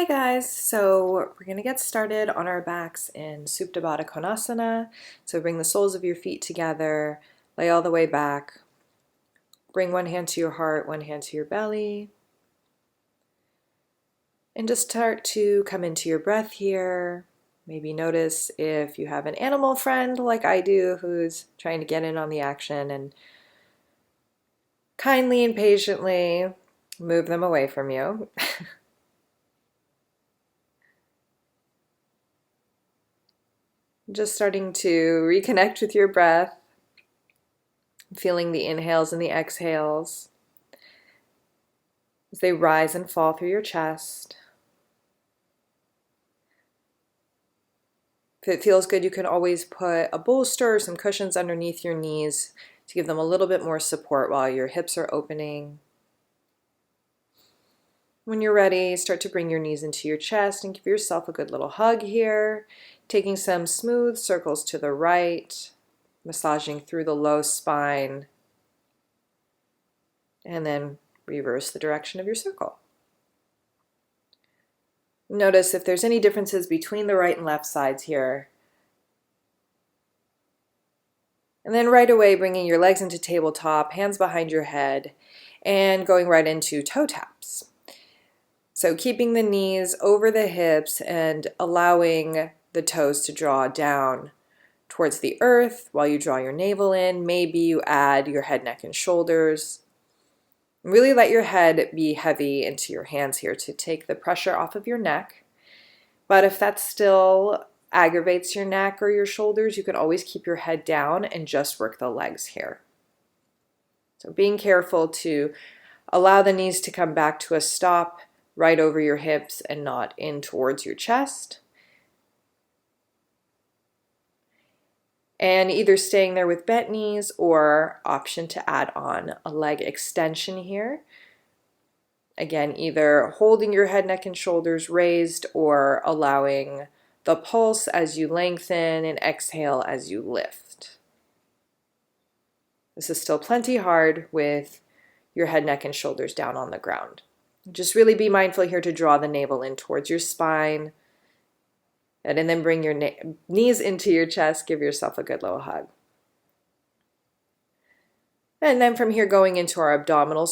Hi guys, so we're going to get started on our backs in Supta Baddha Konasana. So bring the soles of your feet together, lay all the way back, bring one hand to your heart, one hand to your belly, and just start to come into your breath here. Maybe notice if you have an animal friend like I do who's trying to get in on the action, and kindly and patiently move them away from you. Just starting to reconnect with your breath, feeling the inhales and the exhales as they rise and fall through your chest. If it feels good, you can always put a bolster or some cushions underneath your knees to give them a little bit more support while your hips are opening. When you're ready, start to bring your knees into your chest and give yourself a good little hug here, taking some smooth circles to the right, massaging through the low spine, and then reverse the direction of your circle. Notice if there's any differences between the right and left sides here. And then right away, bringing your legs into tabletop, hands behind your head, and going right into toe taps. So keeping the knees over the hips and allowing the toes to draw down towards the earth while you draw your navel in. Maybe you add your head, neck, and shoulders. Really let your head be heavy into your hands here to take the pressure off of your neck. But if that still aggravates your neck or your shoulders, you can always keep your head down and just work the legs here. So being careful to allow the knees to come back to a stop right over your hips and not in towards your chest. And either staying there with bent knees or option to add on a leg extension here. Again, either holding your head, neck, and shoulders raised or allowing the pulse as you lengthen and exhale as you lift. This is still plenty hard with your head, neck, and shoulders down on the ground. Just really be mindful here to draw the navel in towards your spine. And then bring your knees into your chest. Give yourself a good little hug. And then from here, going into our abdominal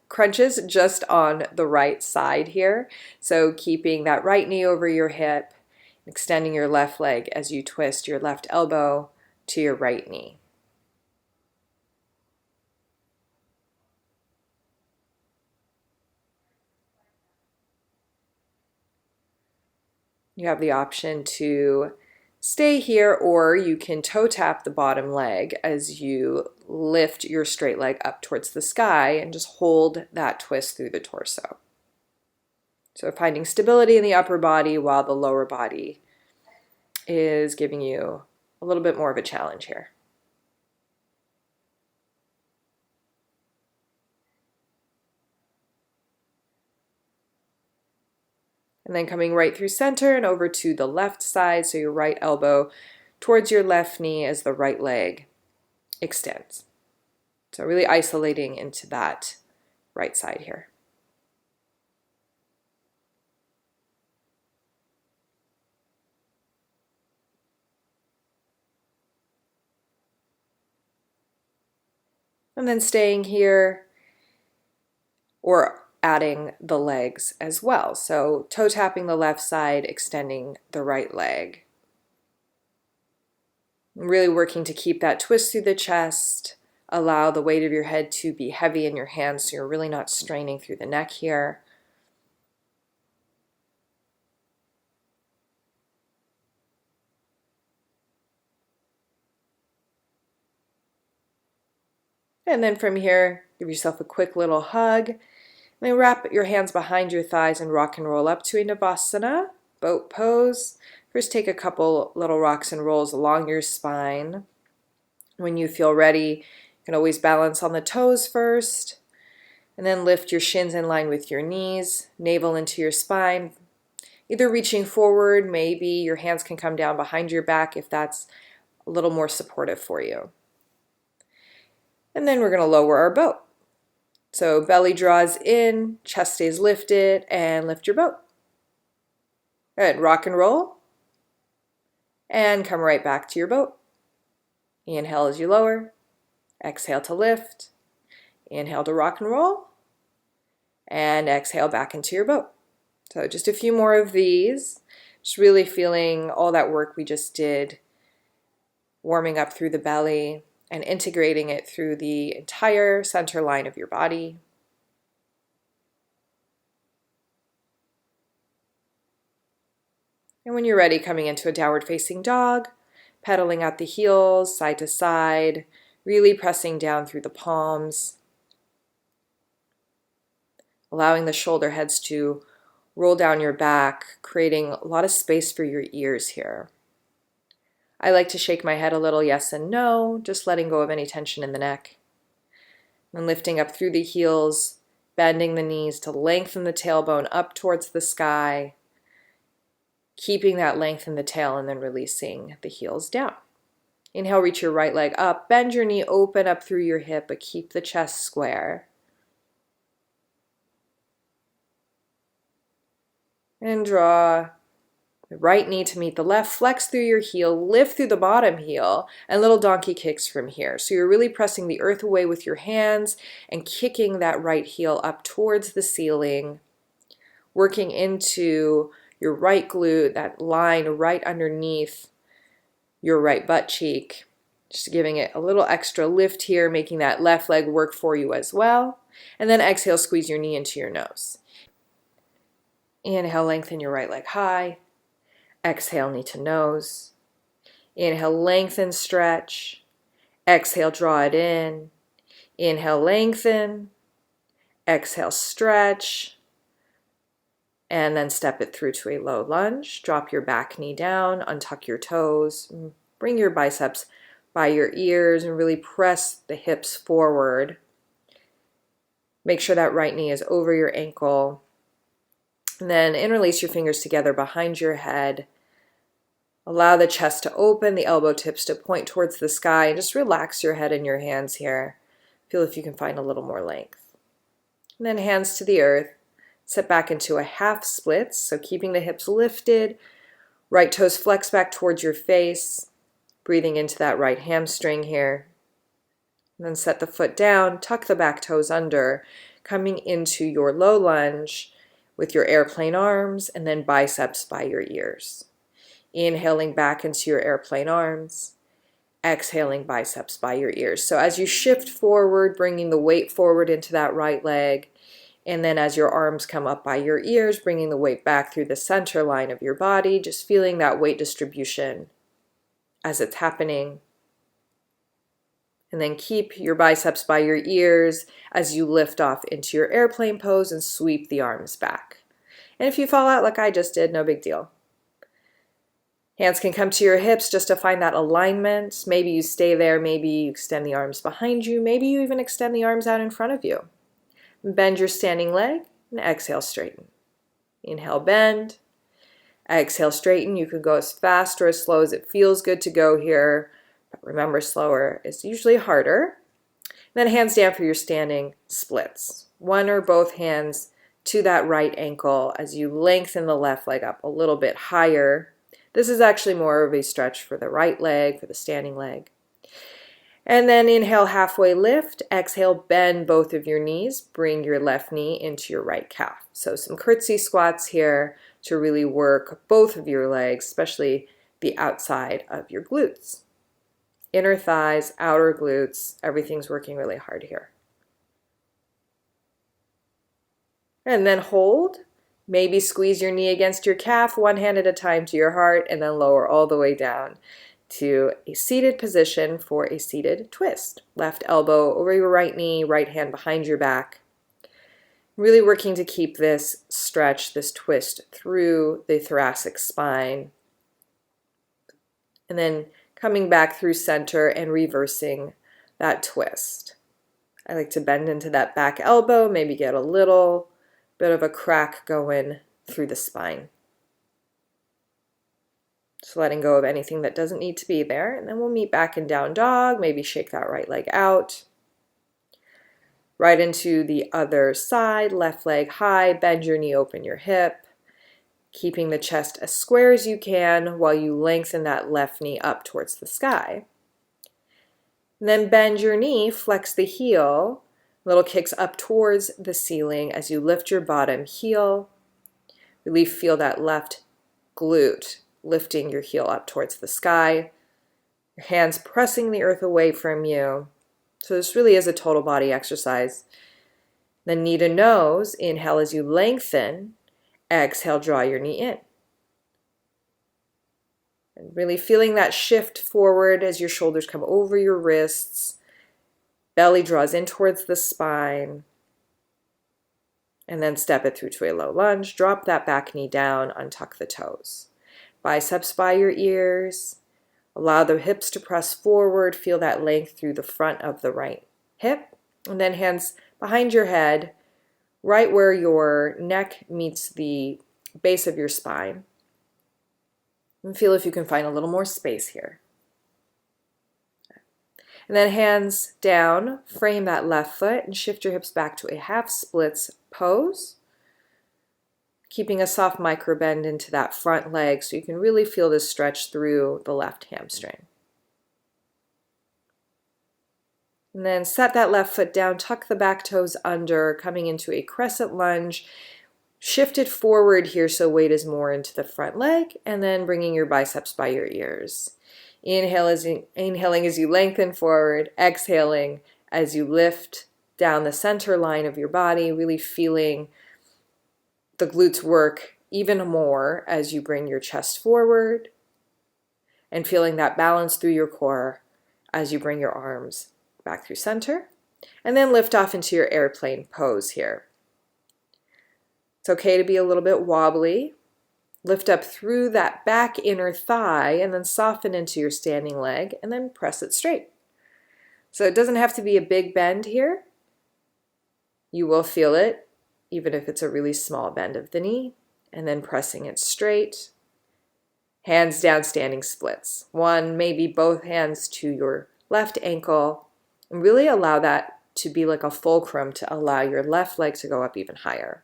crunches just on the right side here. So keeping that right knee over your hip, extending your left leg as you twist your left elbow to your right knee. You have the option to stay here, or you can toe tap the bottom leg as you lift your straight leg up towards the sky and just hold that twist through the torso. So finding stability in the upper body while the lower body is giving you a little bit more of a challenge here. And then coming right through center and over to the left side, so your right elbow towards your left knee as the right leg extends. So really isolating into that right side here. And then staying here or adding the legs as well. So toe tapping the left side, extending the right leg. Really working to keep that twist through the chest. Allow the weight of your head to be heavy in your hands so you're really not straining through the neck here. And then from here, give yourself a quick little hug. Then wrap your hands behind your thighs and rock and roll up to a Navasana, boat pose. First, take a couple little rocks and rolls along your spine. When you feel ready, you can always balance on the toes first, and then lift your shins in line with your knees, navel into your spine. Either reaching forward, maybe your hands can come down behind your back if that's a little more supportive for you. And then we're going to lower our boat. So belly draws in, chest stays lifted, and lift your boat. Good, rock and roll. And come right back to your boat. Inhale as you lower. Exhale to lift. Inhale to rock and roll. And exhale back into your boat. So just a few more of these. Just really feeling all that work we just did, warming up through the belly and integrating it through the entire center line of your body. And when you're ready, coming into a downward facing dog, pedaling out the heels side to side, really pressing down through the palms, allowing the shoulder heads to roll down your back, creating a lot of space for your ears here. I like to shake my head a little yes and no, just letting go of any tension in the neck. And lifting up through the heels, bending the knees to lengthen the tailbone up towards the sky, keeping that length in the tail and then releasing the heels down. Inhale, reach your right leg up, bend your knee, open up through your hip, but keep the chest square. And draw the right knee to meet the left, flex through your heel, lift through the bottom heel, and little donkey kicks from here. So you're really pressing the earth away with your hands and kicking that right heel up towards the ceiling, working into your right glute, that line right underneath your right butt cheek. Just giving it a little extra lift here, making that left leg work for you as well. And then exhale, squeeze your knee into your nose. Inhale, lengthen your right leg high. Exhale, knee to nose. Inhale, lengthen, stretch. Exhale, draw it in. Inhale, lengthen. Exhale, stretch. And then step it through to a low lunge. Drop your back knee down, untuck your toes. Bring your biceps by your ears and really press the hips forward. Make sure that right knee is over your ankle. And then interlace your fingers together behind your head. Allow the chest to open, the elbow tips to point towards the sky, and just relax your head and your hands here. Feel if you can find a little more length. And then hands to the earth. Set back into a half split, so keeping the hips lifted. Right toes flex back towards your face. Breathing into that right hamstring here. And then set the foot down, tuck the back toes under, coming into your low lunge with your airplane arms and then biceps by your ears. Inhaling back into your airplane arms, exhaling biceps by your ears. So as you shift forward, bringing the weight forward into that right leg, and then as your arms come up by your ears, bringing the weight back through the center line of your body, just feeling that weight distribution as it's happening. And then keep your biceps by your ears as you lift off into your airplane pose and sweep the arms back. And if you fall out like I just did, no big deal. Hands can come to your hips just to find that alignment. Maybe you stay there, maybe you extend the arms behind you, maybe you even extend the arms out in front of you. Bend your standing leg and exhale, straighten. Inhale, bend. Exhale, straighten. You can go as fast or as slow as it feels good to go here. But remember, slower is usually harder. Then hands down for your standing splits. One or both hands to that right ankle as you lengthen the left leg up a little bit higher. This is actually more of a stretch for the right leg, for the standing leg. And then inhale, halfway lift. Exhale, bend both of your knees. Bring your left knee into your right calf. So some curtsy squats here to really work both of your legs, especially the outside of your glutes. Inner thighs, outer glutes, everything's working really hard here. And then hold. Maybe squeeze your knee against your calf, one hand at a time to your heart, and then lower all the way down to a seated position for a seated twist. Left elbow over your right knee, right hand behind your back. Really working to keep this stretch, this twist through the thoracic spine. And then coming back through center and reversing that twist. I like to bend into that back elbow, maybe get a little bit of a crack going through the spine. Just letting go of anything that doesn't need to be there. And then we'll meet back in down dog. Maybe shake that right leg out. Right into the other side. Left leg high. Bend your knee, open your hip. keeping the chest as square as you can while you lengthen that left knee up towards the sky. And then bend your knee, flex the heel, little kicks up towards the ceiling as you lift your bottom heel. Really feel that left glute lifting your heel up towards the sky. Your hands pressing the earth away from you. So this really is a total body exercise. Then knee to nose, inhale as you lengthen, exhale, draw your knee in. And really feeling that shift forward as your shoulders come over your wrists, belly draws in towards the spine, and then step it through to a low lunge, drop that back knee down, untuck the toes. Biceps by your ears, allow the hips to press forward, feel that length through the front of the right hip, and then hands behind your head, right where your neck meets the base of your spine. And feel if you can find a little more space here. And then hands down, frame that left foot and shift your hips back to a half splits pose. Keeping a soft micro bend into that front leg so you can really feel this stretch through the left hamstring. And then set that left foot down, tuck the back toes under, coming into a crescent lunge. Shift it forward here so weight is more into the front leg, and then bringing your biceps by your ears. Inhaling as you lengthen forward, exhaling as you lift down the center line of your body, really feeling the glutes work even more as you bring your chest forward, and feeling that balance through your core as you bring your arms back through center, and then lift off into your airplane pose here. It's okay to be a little bit wobbly. Lift up through that back inner thigh and then soften into your standing leg and then press it straight. So it doesn't have to be a big bend here. You will feel it even if it's a really small bend of the knee, and then pressing it straight. Hands down, standing splits. One, maybe both hands to your left ankle, and really allow that to be like a fulcrum to allow your left leg to go up even higher.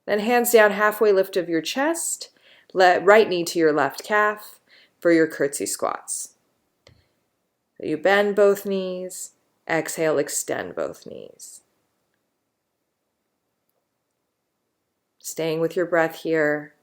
Then hands down, halfway lift of your chest, right knee to your left calf for your curtsy squats. So you bend both knees, exhale, extend both knees. Staying with your breath here.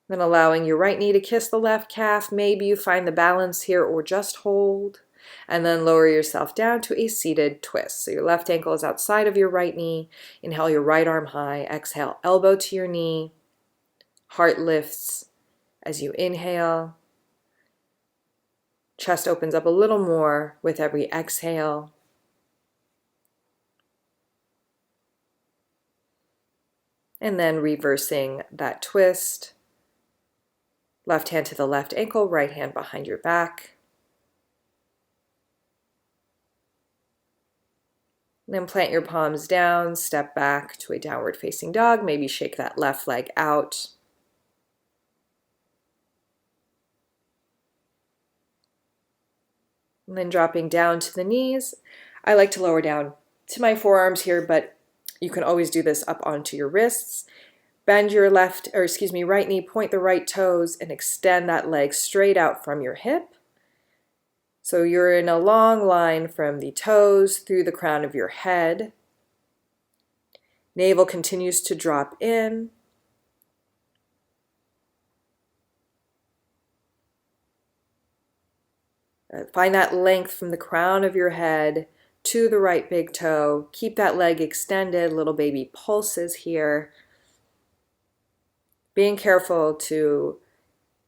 Then allowing your right knee to kiss the left calf. Maybe you find the balance here or just hold. And then lower yourself down to a seated twist. So your left ankle is outside of your right knee. Inhale your right arm high. Exhale, elbow to your knee. Heart lifts as you inhale. Chest opens up a little more with every exhale. And then reversing that twist. Left hand to the left ankle, right hand behind your back. Then plant your palms down, step back to a downward facing dog. Maybe shake that left leg out. And then dropping down to the knees. I like to lower down to my forearms here, but you can always do this up onto your wrists. Bend your right knee, point the right toes, and extend that leg straight out from your hip. So you're in a long line from the toes through the crown of your head. Navel continues to drop in. Find that length from the crown of your head to the right big toe. Keep that leg extended, little baby pulses here. Being careful to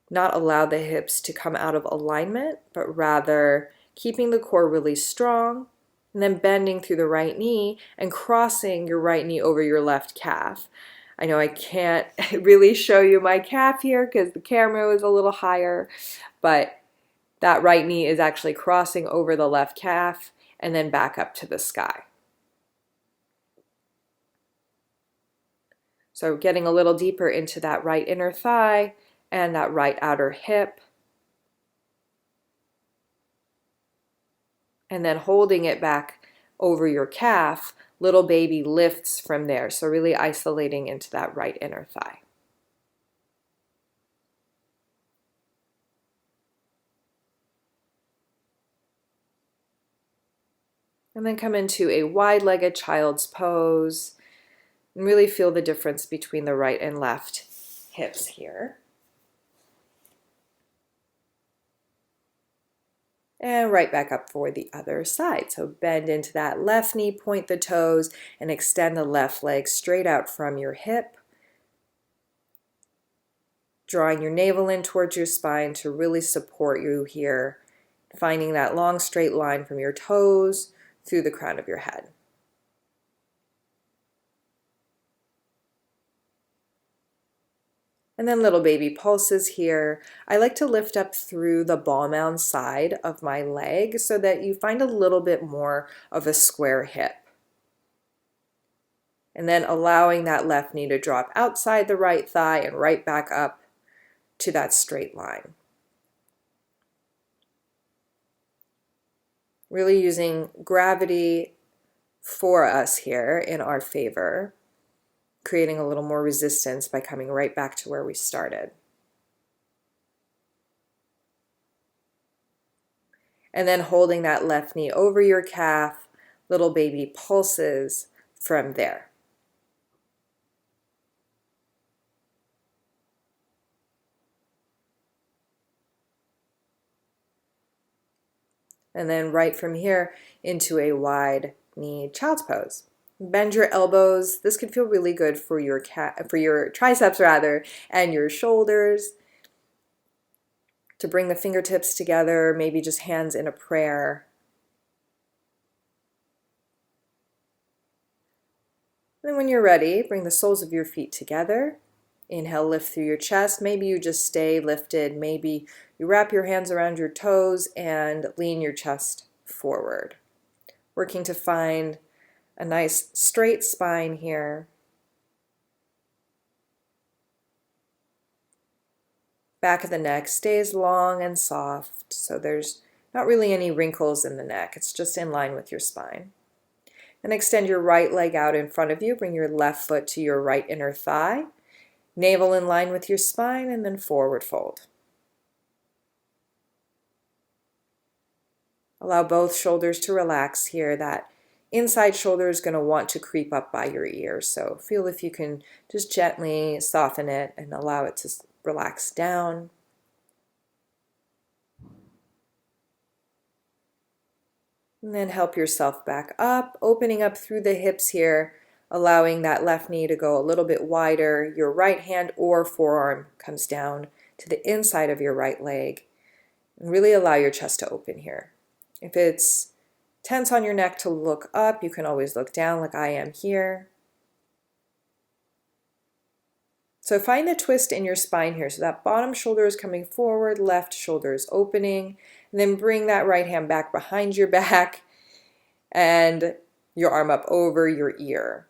not allow the hips to come out of alignment, but rather keeping the core really strong, and then bending through the right knee and crossing your right knee over your left calf. I know I can't really show you my calf here because the camera was a little higher, but that right knee is actually crossing over the left calf and then back up to the sky. So getting a little deeper into that right inner thigh and that right outer hip. And then holding it back over your calf, little baby lifts from there. So really isolating into that right inner thigh. And then come into a wide-legged child's pose and really feel the difference between the right and left hips here. And right back up for the other side. So bend into that left knee, point the toes, and extend the left leg straight out from your hip. Drawing your navel in towards your spine to really support you here. Finding that long straight line from your toes through the crown of your head. And then little baby pulses here. I like to lift up through the ball mound side of my leg so that you find a little bit more of a square hip. And then allowing that left knee to drop outside the right thigh and right back up to that straight line. Really using gravity for us here in our favor, creating a little more resistance by coming right back to where we started. And then holding that left knee over your calf, little baby pulses from there. And then right from here into a wide knee child's pose. Bend your elbows. This could feel really good for your triceps rather, and your shoulders. To bring the fingertips together, maybe just hands in a prayer. And when you're ready, bring the soles of your feet together. Inhale, lift through your chest. Maybe you just stay lifted. Maybe you wrap your hands around your toes and lean your chest forward. Working to find a nice straight spine here. Back of the neck stays long and soft, so there's not really any wrinkles in the neck. It's just in line with your spine. And extend your right leg out in front of you. Bring your left foot to your right inner thigh. Navel in line with your spine, and then forward fold. Allow both shoulders to relax here. That inside shoulder is going to want to creep up by your ear. So feel if you can just gently soften it and allow it to relax down. And then help yourself back up, opening up through the hips here, allowing that left knee to go a little bit wider. Your right hand or forearm comes down to the inside of your right leg. And really allow your chest to open here. If it's tense on your neck to look up, you can always look down like I am here. So find the twist in your spine here. So that bottom shoulder is coming forward, left shoulder is opening. And then bring that right hand back behind your back and your arm up over your ear.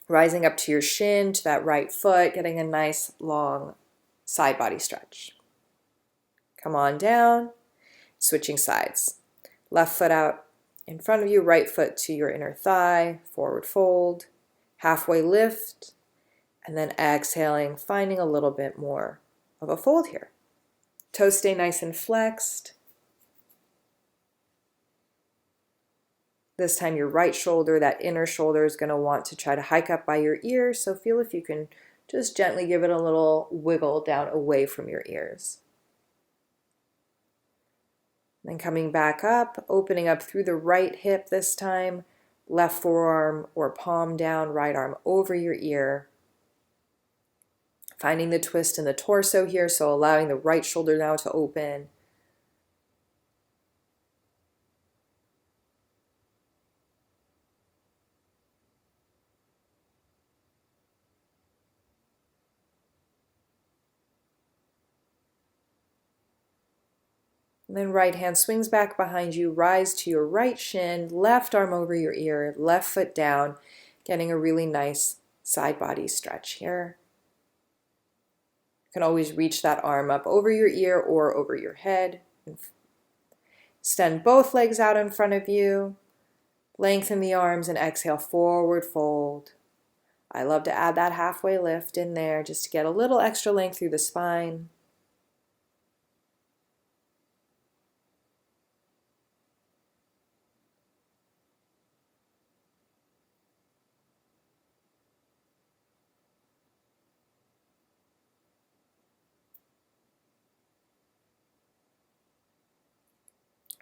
Rising up to your shin, to that right foot, getting a nice long side body stretch. Come on down, switching sides. Left foot out in front of you, right foot to your inner thigh, forward fold, halfway lift, and then exhaling, finding a little bit more of a fold here. Toes stay nice and flexed. This time your right shoulder, that inner shoulder, is going to want to try to hike up by your ear, so feel if you can just gently give it a little wiggle down away from your ears. Then coming back up, opening up through the right hip this time, left forearm or palm down, right arm over your ear. Finding the twist in the torso here, so allowing the right shoulder now to open. And then right hand swings back behind you, rise to your right shin, left arm over your ear, left foot down, getting a really nice side body stretch here. You can always reach that arm up over your ear or over your head. Extend both legs out in front of you. Lengthen the arms and exhale, forward fold. I love to add that halfway lift in there just to get a little extra length through the spine.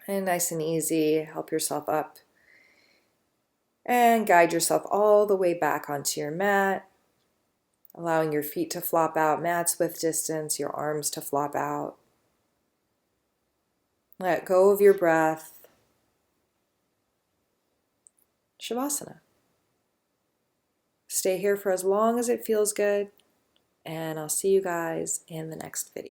And nice and easy, help yourself up. And guide yourself all the way back onto your mat, allowing your feet to flop out, mat's width distance, your arms to flop out. Let go of your breath. Shavasana. Stay here for as long as it feels good, and I'll see you guys in the next video.